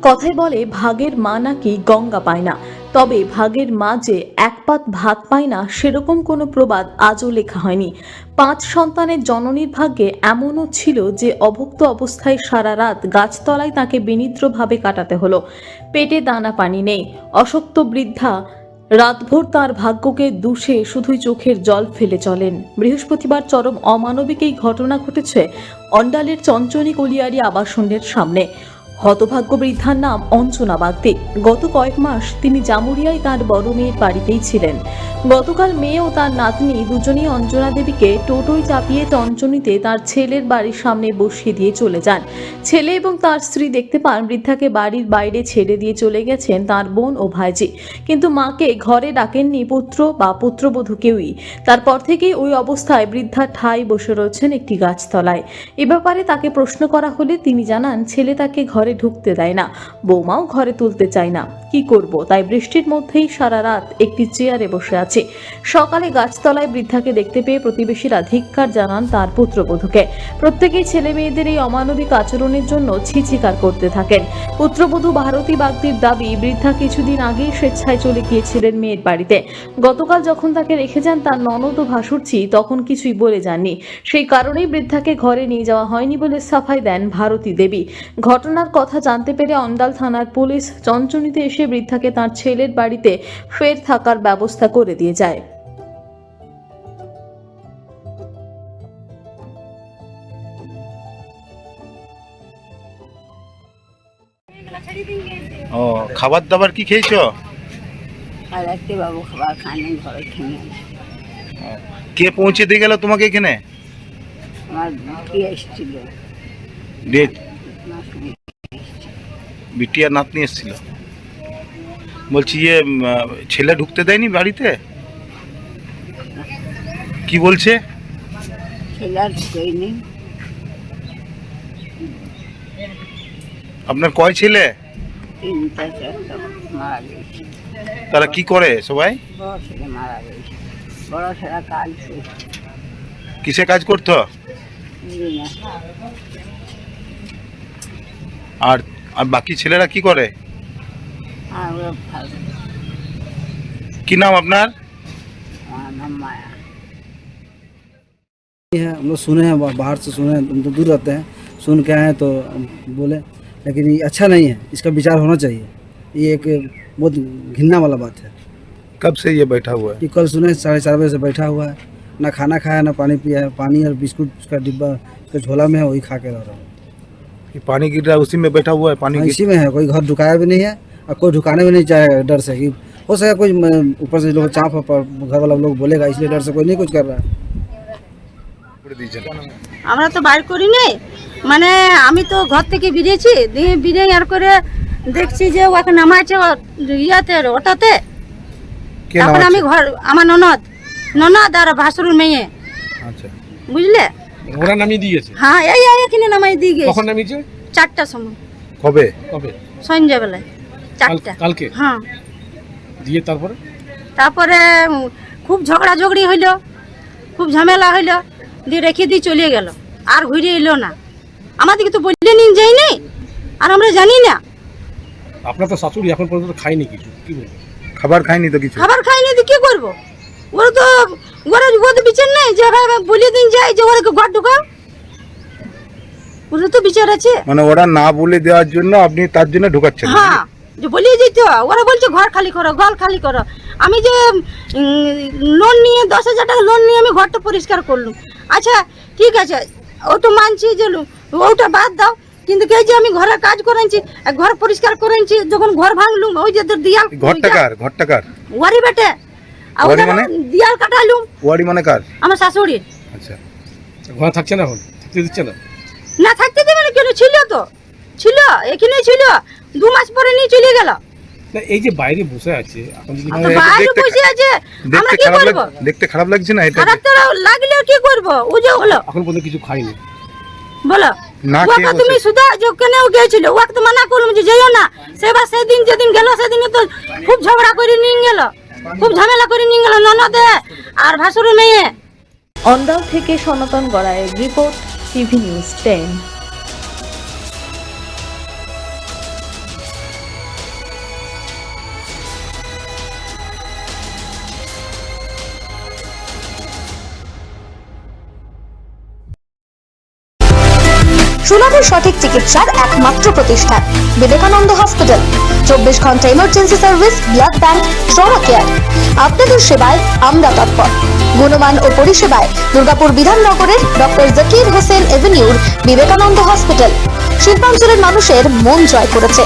কথায় বলে ভাগের মা নাকি গঙ্গা পায় না, তবে ভাগের মা যে এক পাত ভাত পায় না সেরকম কোনো প্রবাদ আজও লেখা হয়নি। 5 সন্তানের জননীর ভাগ্যে এমনও ছিল যে অভুক্ত অবস্থায় সারা রাত গাছতলায় তাকে বিনিদ্রভাবে কাটাতে হলো। পেটে দানা পানি নেই, অশক্ত বৃদ্ধা রাতভর তার ভাগ্যকে দুষে শুধুই চোখের জল ফেলে চলেন। বৃহস্পতিবার চরম অমানবিক এই ঘটনা ঘটেছে অন্ডালের চঞ্চনী কলিয়ারি আবাসনের সামনে। হতভাগ্য বৃদ্ধার নাম অঞ্জনা বাগদি। গত কয়েক মাস তিনি জামুরিয়ায় তার বড় মেয়ের বাড়িতেই ছিলেন। গতকাল মেয়ে ও তার নাতনি দুজনেই অঞ্জনা দেবীকে টোটোয় চাপিয়ে চঞ্চনীতে তার ছেলের বাড়ির সামনে বসিয়ে দিয়ে চলে যান। ছেলে এবং তার স্ত্রী দেখতে পান বৃদ্ধাকে বাড়ির বাইরে ছেড়ে দিয়ে চলে গেছেন তার বোন ও ভাইজি, কিন্তু মাকে ঘরে ডাকেননি পুত্র বা পুত্রবধূ কেউই। তারপর থেকেই ওই অবস্থায় বৃদ্ধা ঠায় বসে রয়েছেন একটি গাছতলায়। এ ব্যাপারে তাকে প্রশ্ন করা হলে তিনি জানান ছেলে তাকে ঘরে ঢুকতে দেয় না, বৌমাও ঘরে তুলতে চায় না। কি করব, তাই বৃষ্টির মধ্যেই সারা রাত একটি চেয়ারে বসে আছে। সকালে গাছতলায় বৃদ্ধাকে দেখতে পেয়ে প্রতিবেশীরা ধিক্কার জানান তার পুত্রবধূকে। প্রত্যেকেই ছেলে মেয়েদের এই অমানবিক আচরণের জন্য ছিচিকার করতে থাকেন। পুত্রবধূ ভারতী বাগদির দাবি, বৃদ্ধা কিছুদিন আগেই স্বেচ্ছায় চলে গিয়েছিলেন মেয়ের বাড়িতে। গতকাল যখন তাকে রেখে যান তার ননদ ও ভাসুরচি, তখন কিছুই বলে যাননি। সেই কারণেই বৃদ্ধাকে ঘরে নিয়ে যাওয়া হয়নি বলে সাফাই দেন ভারতী দেবী। ঘটনার কথা জানতে পেরে অন্ডাল থানার পুলিশ চঞ্চনীতে এসে বৃদ্ধাকে তার ছেলের বাড়িতে ফের থাকার ব্যবস্থা করে দিয়ে যায়। ও, খাবার দাবার কি খেয়েছো? রাত্রে বাবু খাবার খায়নি, ঘরে খেয়ে আসি। কে পৌঁছে দিয়ে গেল তোমাকে এখানে? আমার কি এসেছিল, ডেট নাতনি। বিটিয়া নাতনি এসেছিল। বলছি ছেলে ঢুকতে দেয়নি বাড়িতে? কি বলছে? ছেলে আর ঢুকেইনি। আপনার কয় ছেলে? 3টা 4টা মারা গেছে। তারা কি করে সবাই? বড় ছেলে মারা গেছে, বড় ছেলে কাজ করছে। কিসে কাজ করতো? আর আর বাকি ছেলেরা কি করে? আর ওরা ভালো। কি নাম আপনার? আমার নাম মায়া। है हम लोग सुने हैं, बाहर से सुने हैं, हम तो दूर रहते हैं, सुन के आए तो बोले, लेकिन ये अच्छा नहीं है, इसका विचार होना चाहिए। ये एक बहुत घिनना वाला बात है। कब से ये बैठा हुआ है? ये कल सुने 4:30 बजे से बैठा हुआ है, ना खाना खाया ना पानी पिया है। पानी और बिस्कुट का डिब्बा उसके झोला में है, वही खा के रह रहा हूँ। ये पानी गिर रहा है उसी में बैठा हुआ है? पानी इसी में है, कोई घर ढुकाया भी नहीं है और कोई ढुकाने भी नहीं चाहे, डर से कि हो सके कोई ऊपर से लोग चाप घर वाला लोग बोलेगा, इसलिए डर से कोई नहीं कुछ कर रहा है। আমরা তো বাইর করি নাই, মানে আমি তো ঘর থেকে বেরিয়েছি, দিয়ে বেরিয়ে আর করে দেখছি যে ওকে নামাইছে ইয়াতে অটোতে। তারপরে আমি ঘর, আমার ননদ আর ভাসুরের মেয়ে, আচ্ছা, বুঝলে, ওরা নামিয়ে দিয়ে গেছে। হ্যাঁ এই এখানে নামাই দিয়ে গেছে। কখন নামিয়েছে? 4টার সময়। কবে? কবে? সন্ধ্যাবেলায় 4টা। কালকে? হ্যাঁ। দিয়ে তারপরে খুব ঝগড়াঝগড়ি হইলো, খুব ঝামেলা হইলো, দিয়ে রেখে দিয়ে চলে গেল, আর ঘুরে এলো না। আমাদেরকে তো বললে নিন যাইনি, আর আমরা জানি না। আপনার তো শাশুড়ি এখন পর্যন্ত খায়নি কিছু, কি বলবো? খাবার খায়নি তো কিছু? খাবার খাইনি তো কি করবো? ওরা তো ওদের বিচার নেই যে বলে দিন যায় যে ওরা ঘর ঢুকাও, ওরা তো বিচার আছে। মানে ওরা না বলে দেওয়ার জন্য আপনি তার জন্য ঢুকাচ্ছেন? হ্যাঁ, যে বলিয়ে দিত, ওরা বলছে ঘর খালি করো, ঘর খালি করো। আমি যে লোন নিয়ে 10,000 টাকা লোন নিয়ে আমি ঘরটা পরিষ্কার করলাম। আচ্ছা ঠিক আছে, ওটা মানছি যে ওটা বাদ দাও, কিন্তু কে যে আমি ঘরে কাজ করেছি, ঘর পরিষ্কার করেছি, যখন ঘর ভাঙলুম ওই যে দিয়াল। ঘরটা কার? ওয়ারি বেটে, ওয়ারি মানে? দিয়াল কাটালুম। ওয়ারি মানে কার? আমার শাশুড়ি। আচ্ছা, ঘর থাকছে না, এখন থাকতে দিচ্ছে না? না থাকতে দেবে না কেন? ছিল তো, ছিল, এখানেই ছিল, 2 মাস পরে নিয়ে চলে গেল। না, এই যে বাইরে বসে আছে এখন, যদি বাইরে বসে আছে, আমরা কি করব? দেখতে খারাপ লাগছে না? এটা খারাপ তো লাগলে কি করব? ও যে হলো এখন পর্যন্ত কিছু খাইনি, বলো না ওকে খেয়ে তুমি সুদা যেখানেও গিয়েছিল, ওকে তো মানা করলাম যে যেও না। সেবার সেদিন যেদিন গেল সেদিন তো খুব ঝগড়া করে নিয়ে গেল, খুব ঝামেলা করে নিয়ে গেল ননদে আর ভাসুরের মেয়ে। অন্ডাল থেকে সনাতন গড়াইয়ের রিপোর্ট, টিভি নিউজ 10। সুলভ ও সঠিক চিকিৎসার একমাত্র প্রতিষ্ঠান বিবেকানন্দ হসপিটাল। 24 ঘন্টা emergency service, blood bank, trauma care. আপনাদের সেবায় আমরা তৎপর। গুণমান ও পরিষেবায় দুর্গাপুর বিধাননগরের ডক্টর জাকির হোসেন এভিনিউর বিবেকানন্দ হসপিটাল শিল্পাঞ্চলের মানুষের মন জয় করেছে।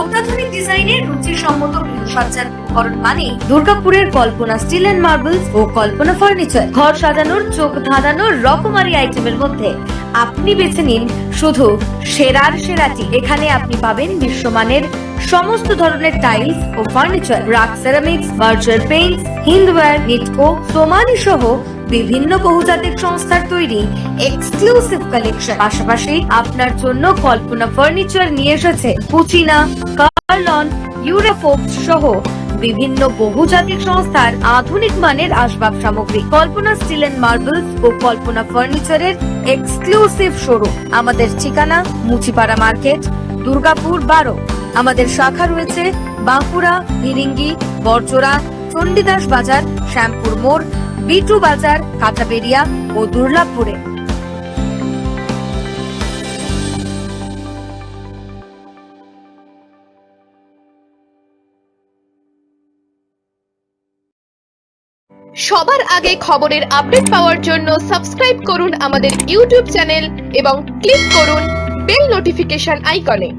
অত্যাধুনিক ডিজাইনের রুচিসম্মত গৃহসজ্জার উপকরণ মানে দুর্গাপুরের কল্পনা স্টিল এন্ড মার্বেলস ও কল্পনা ফার্নিচার। ঘর সাজানোর, চোখ ধাঁধানোর রকমারি আইটেমের মধ্যে আপনি বেছে নিন শুধু সেরার সেরাটি। এখানে আপনি পাবেন বিশ্বমানের সমস্ত ধরনের টাইলস ও furniture, RAK ceramics, virtual paints, Hindware, Nitco, Somany সহ বিভিন্ন বহুজাতিক সংস্থার তৈরি এক্সক্লুসিভ কালেকশন। পাশাপাশি আপনার জন্য কল্পনা ফার্নিচার নিয়ে এসেছে পুচিনা, কার্লন, ইউরোফোক্স সহ বিভিন্ন বহুজাতিক সংস্থার আধুনিক মানের আসবাব সামগ্রী। কল্পনা স্টিল এন্ড মার্বেলস ও কল্পনা ফার্নিচারের এক্সক্লুসিভ শোরুম। আমাদের ঠিকানা মুচিপাড়া মার্কেট, দুর্গাপুর 12। আমাদের শাখা রয়েছে বাঁকুড়া, ফিরিঙ্গি, বড়জোড়া, চণ্ডীদাস বাজার, শ্যামপুর মোড়, বিটু বাজার, কাটাবেরিয়া ও দুর্লাভপুরে। সবার আগে খবরের আপডেট পাওয়ার জন্য সাবস্ক্রাইব করুন আমাদের ইউটিউব চ্যানেল এবং ক্লিক করুন বেল নোটিফিকেশন আইকনে।